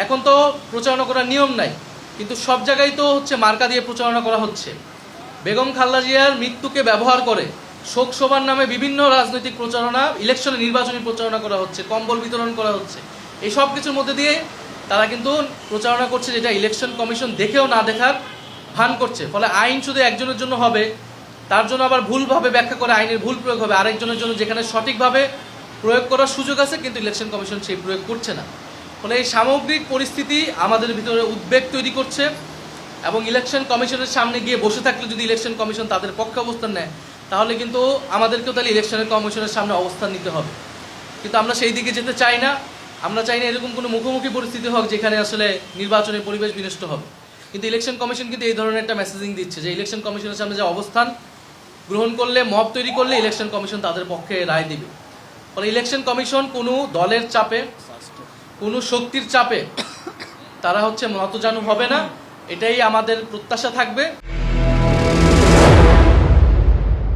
এখন তো প্রচারণা করার নিয়ম নাই, কিন্তু সব জায়গায় তো হচ্ছে মার্কা দিয়ে প্রচারণা করা হচ্ছে। বেগম খালেদা জিয়ার মৃত্যুকে ব্যবহার করে শোক সভার নামে বিভিন্ন রাজনৈতিক প্রচারণা, ইলেকশনে নির্বাচনী প্রচারণা করা হচ্ছে, কম্বল বিতরণ করা হচ্ছে। এই সব কিছুর মধ্যে দিয়ে তারা কিন্তু প্রচারণা করছে যেটা ইলেকশন কমিশন দেখেও না দেখার ভান করছে। ফলে আইন শুধু একজনের জন্য হবে, তার জন্য আবার ভুলভাবে ব্যাখ্যা করে আইনের ভুল প্রয়োগ হবে আরেকজনের জন্য, যেখানে সঠিকভাবে প্রয়োগ করার সুযোগ আছে কিন্তু ইলেকশন কমিশন সেই প্রয়োগ করছে না। ফলে এই সামগ্রিক পরিস্থিতি আমাদের ভিতরে উদ্বেগ তৈরি করছে, এবং ইলেকশন কমিশনের সামনে গিয়ে বসে থাকলে যদি ইলেকশন কমিশন তাদের পক্ষে অবস্থান নেয়, তাহলে কিন্তু আমাদেরকেও তাহলে ইলেকশনের কমিশনের সামনে অবস্থান নিতে হবে। কিন্তু আমরা সেই দিকে যেতে চাই না। আমরা চাই না এরকম কোনো মুখোমুখি পরিস্থিতি হোক যেখানে আসলে নির্বাচনের পরিবেশ বিনষ্ট হবে। কিন্তু ইলেকশন কমিশন কিন্তু এই ধরনের একটা মেসেজিং দিচ্ছে যে ইলেকশন কমিশনের সামনে যে অবস্থান গ্রহণ করলে, মব তৈরি করলে ইলেকশন কমিশন তাদের পক্ষে রায় দিবে। ফলে ইলেকশন কমিশন কোনো দলের চাপে, কোনো শক্তির চাপে তারা হচ্ছে নতজানু হবে না, এটাই আমাদের প্রত্যাশা থাকবে।